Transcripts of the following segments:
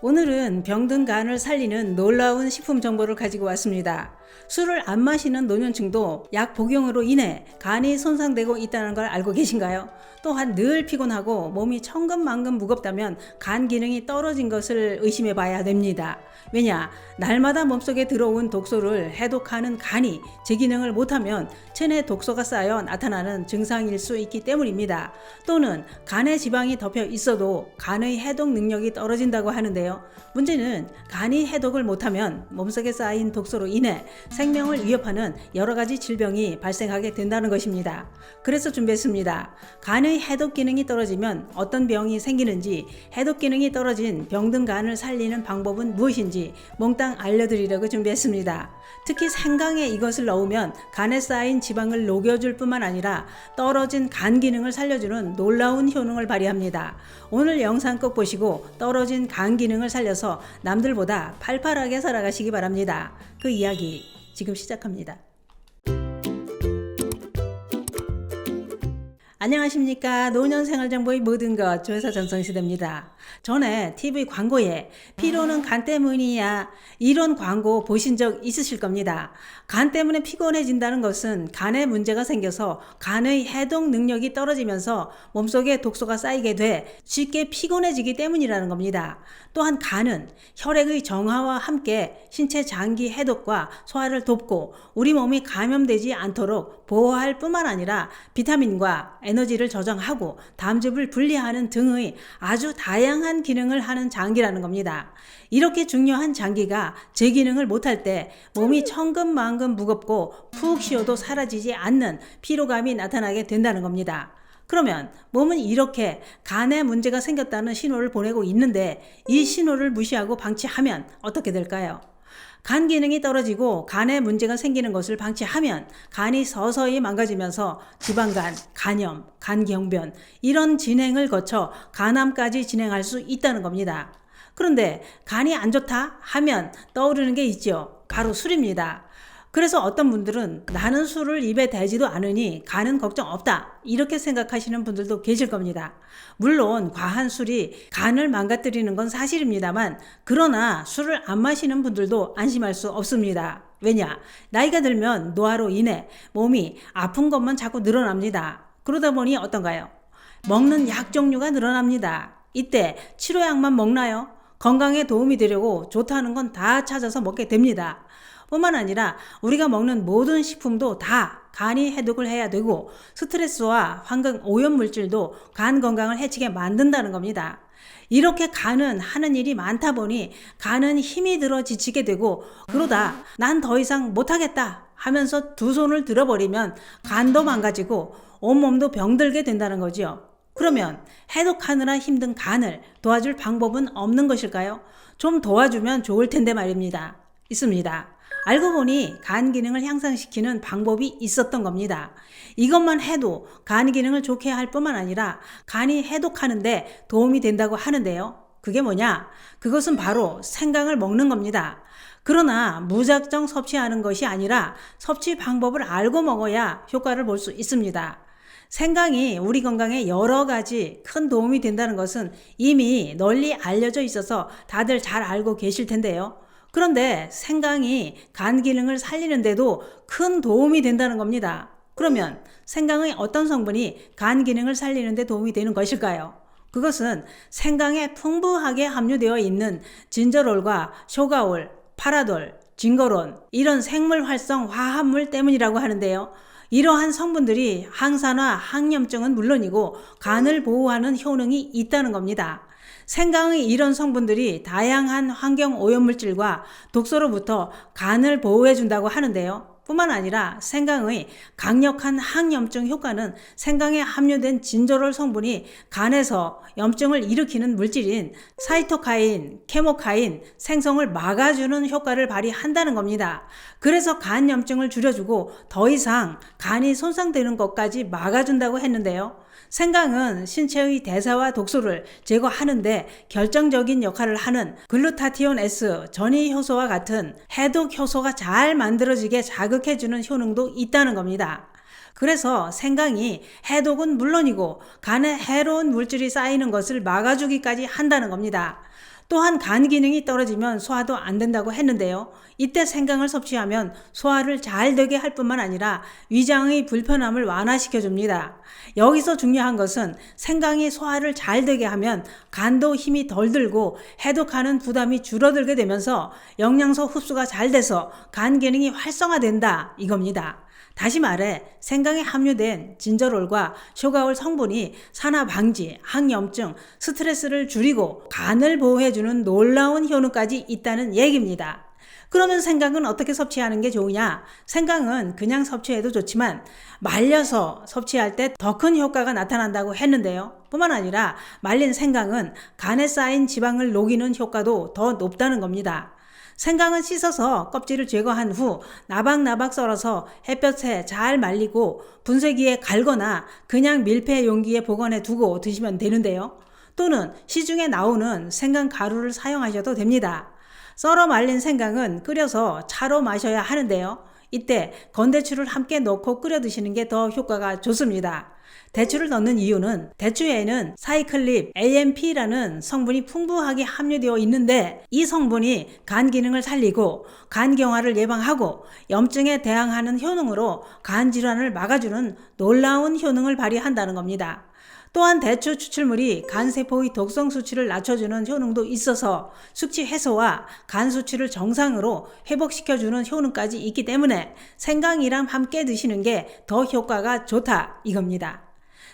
오늘은 병든 간을 살리는 놀라운 식품 정보를 가지고 왔습니다. 술을 안 마시는 노년층도 약 복용으로 인해 간이 손상되고 있다는 걸 알고 계신가요? 또한 늘 피곤하고 몸이 천근만근 무겁다면 간 기능이 떨어진 것을 의심해 봐야 됩니다. 왜냐? 날마다 몸속에 들어온 독소를 해독하는 간이 제 기능을 못하면 체내 독소가 쌓여 나타나는 증상일 수 있기 때문입니다. 또는 간에 지방이 덮여 있어도 간의 해독 능력이 떨어진다고 하는데요. 문제는 간이 해독을 못하면 몸속에 쌓인 독소로 인해 생명을 위협하는 여러 가지 질병이 발생하게 된다는 것입니다. 그래서 준비했습니다. 간의 해독 기능이 떨어지면 어떤 병이 생기는지, 해독 기능이 떨어진 병든 간을 살리는 방법은 무엇인지 몽땅 알려드리려고 준비했습니다. 특히 생강에 이것을 넣으면 간에 쌓인 지방을 녹여줄 뿐만 아니라 떨어진 간 기능을 살려주는 놀라운 효능을 발휘합니다. 오늘 영상 꼭 보시고 떨어진 간 기능을 살려서 남들보다 팔팔하게 살아가시기 바랍니다. 그 이야기 지금 시작합니다. 안녕하십니까. 노년생활정보의 모든 것 조회사 전성시대입니다. 전에 TV 광고에 피로는 간 때문이야 이런 광고 보신 적 있으실 겁니다. 간 때문에 피곤해진다는 것은 간에 문제가 생겨서 간의 해독 능력이 떨어지면서 몸속에 독소가 쌓이게 돼 쉽게 피곤해지기 때문이라는 겁니다. 또한 간은 혈액의 정화와 함께 신체 장기 해독과 소화를 돕고 우리 몸이 감염되지 않도록 보호할 뿐만 아니라 비타민과 에너지를 저장하고 담즙을 분리하는 등의 아주 다양한 기능을 하는 장기라는 겁니다. 이렇게 중요한 장기가 제 기능을 못할 때 몸이 천근만근 무겁고 푹 쉬어도 사라지지 않는 피로감이 나타나게 된다는 겁니다. 그러면 몸은 이렇게 간에 문제가 생겼다는 신호를 보내고 있는데 이 신호를 무시하고 방치하면 어떻게 될까요? 간 기능이 떨어지고 간에 문제가 생기는 것을 방치하면 간이 서서히 망가지면서 지방간, 간염, 간경변 이런 진행을 거쳐 간암까지 진행할 수 있다는 겁니다. 그런데 간이 안 좋다 하면 떠오르는 게 있죠. 바로 술입니다. 그래서 어떤 분들은 나는 술을 입에 대지도 않으니 간은 걱정 없다 이렇게 생각하시는 분들도 계실 겁니다. 물론 과한 술이 간을 망가뜨리는 건 사실입니다만 그러나 술을 안 마시는 분들도 안심할 수 없습니다. 왜냐? 나이가 들면 노화로 인해 몸이 아픈 것만 자꾸 늘어납니다. 그러다 보니 어떤가요? 먹는 약 종류가 늘어납니다. 이때 치료약만 먹나요? 건강에 도움이 되려고 좋다는 건 다 찾아서 먹게 됩니다. 뿐만 아니라 우리가 먹는 모든 식품도 다 간이 해독을 해야 되고 스트레스와 환경 오염 물질도 간 건강을 해치게 만든다는 겁니다. 이렇게 간은 하는 일이 많다 보니 간은 힘이 들어 지치게 되고 그러다 난 더 이상 못하겠다 하면서 두 손을 들어버리면 간도 망가지고 온몸도 병들게 된다는 거죠. 그러면 해독하느라 힘든 간을 도와줄 방법은 없는 것일까요? 좀 도와주면 좋을 텐데 말입니다. 있습니다. 알고 보니 간 기능을 향상시키는 방법이 있었던 겁니다. 이것만 해도 간 기능을 좋게 할 뿐만 아니라 간이 해독하는데 도움이 된다고 하는데요. 그게 뭐냐? 그것은 바로 생강을 먹는 겁니다. 그러나 무작정 섭취하는 것이 아니라 섭취 방법을 알고 먹어야 효과를 볼 수 있습니다. 생강이 우리 건강에 여러 가지 큰 도움이 된다는 것은 이미 널리 알려져 있어서 다들 잘 알고 계실 텐데요. 그런데 생강이 간 기능을 살리는데도 큰 도움이 된다는 겁니다. 그러면 생강의 어떤 성분이 간 기능을 살리는데 도움이 되는 것일까요? 그것은 생강에 풍부하게 함유되어 있는 진저롤과 쇼가올, 파라돌, 징거론 이런 생물 활성 화합물 때문이라고 하는데요. 이러한 성분들이 항산화, 항염증은 물론이고 간을 보호하는 효능이 있다는 겁니다. 생강의 이런 성분들이 다양한 환경 오염물질과 독소로부터 간을 보호해준다고 하는데요. 뿐만 아니라 생강의 강력한 항염증 효과는 생강에 함유된 진저롤 성분이 간에서 염증을 일으키는 물질인 사이토카인, 케모카인 생성을 막아주는 효과를 발휘한다는 겁니다. 그래서 간 염증을 줄여주고 더 이상 간이 손상되는 것까지 막아준다고 했는데요. 생강은 신체의 대사와 독소를 제거하는데 결정적인 역할을 하는 글루타티온 S 전이 효소와 같은 해독 효소가 잘 만들어지게 자극해주는 효능도 있다는 겁니다. 그래서 생강이 해독은 물론이고 간에 해로운 물질이 쌓이는 것을 막아주기까지 한다는 겁니다. 또한 간 기능이 떨어지면 소화도 안 된다고 했는데요. 이때 생강을 섭취하면 소화를 잘 되게 할 뿐만 아니라 위장의 불편함을 완화시켜 줍니다. 여기서 중요한 것은 생강이 소화를 잘 되게 하면 간도 힘이 덜 들고 해독하는 부담이 줄어들게 되면서 영양소 흡수가 잘 돼서 간 기능이 활성화된다 이겁니다. 다시 말해 생강에 함유된 진저롤과 쇼가올 성분이 산화 방지, 항염증, 스트레스를 줄이고 간을 보호해주는 놀라운 효능까지 있다는 얘기입니다. 그러면 생강은 어떻게 섭취하는 게 좋으냐? 생강은 그냥 섭취해도 좋지만 말려서 섭취할 때 더 큰 효과가 나타난다고 했는데요. 뿐만 아니라 말린 생강은 간에 쌓인 지방을 녹이는 효과도 더 높다는 겁니다. 생강은 씻어서 껍질을 제거한 후 나박나박 썰어서 햇볕에 잘 말리고 분쇄기에 갈거나 그냥 밀폐 용기에 보관해 두고 드시면 되는데요. 또는 시중에 나오는 생강 가루를 사용하셔도 됩니다. 썰어 말린 생강은 끓여서 차로 마셔야 하는데요. 이때 건대추를 함께 넣고 끓여 드시는 게 더 효과가 좋습니다. 대추를 넣는 이유는 대추에는 사이클립 AMP라는 성분이 풍부하게 함유되어 있는데 이 성분이 간 기능을 살리고 간경화를 예방하고 염증에 대항하는 효능으로 간 질환을 막아주는 놀라운 효능을 발휘한다는 겁니다. 또한 대추 추출물이 간세포의 독성 수치를 낮춰주는 효능도 있어서 숙취 해소와 간 수치를 정상으로 회복시켜주는 효능까지 있기 때문에 생강이랑 함께 드시는 게 더 효과가 좋다 이겁니다.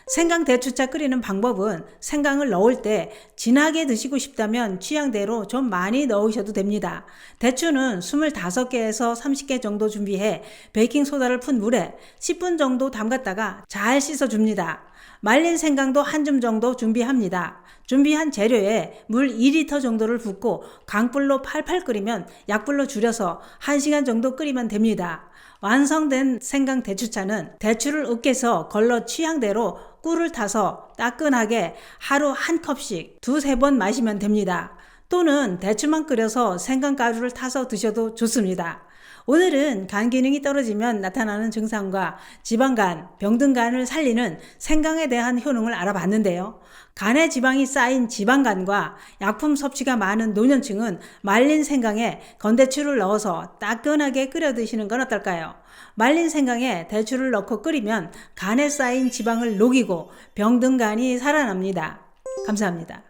생강 대추차 끓이는 방법은 생강을 넣을 때 진하게 드시고 싶다면 취향대로 좀 많이 넣으셔도 됩니다. 대추는 25개에서 30개 정도 준비해 베이킹소다를 푼 물에 10분 정도 담갔다가 잘 씻어줍니다. 말린 생강도 한 줌 정도 준비합니다. 준비한 재료에 물 2리터 정도를 붓고 강불로 팔팔 끓이면 약불로 줄여서 1시간 정도 끓이면 됩니다. 완성된 생강 대추차는 대추를 으깨서 걸러 취향대로 꿀을 타서 따끈하게 하루 한 컵씩 2-3번 마시면 됩니다. 또는 대추만 끓여서 생강가루를 타서 드셔도 좋습니다. 오늘은 간 기능이 떨어지면 나타나는 증상과 지방간, 병든간을 살리는 생강에 대한 효능을 알아봤는데요. 간에 지방이 쌓인 지방간과 약품 섭취가 많은 노년층은 말린 생강에 건대추를 넣어서 따끈하게 끓여 드시는 건 어떨까요? 말린 생강에 대추를 넣고 끓이면 간에 쌓인 지방을 녹이고 병든간이 살아납니다. 감사합니다.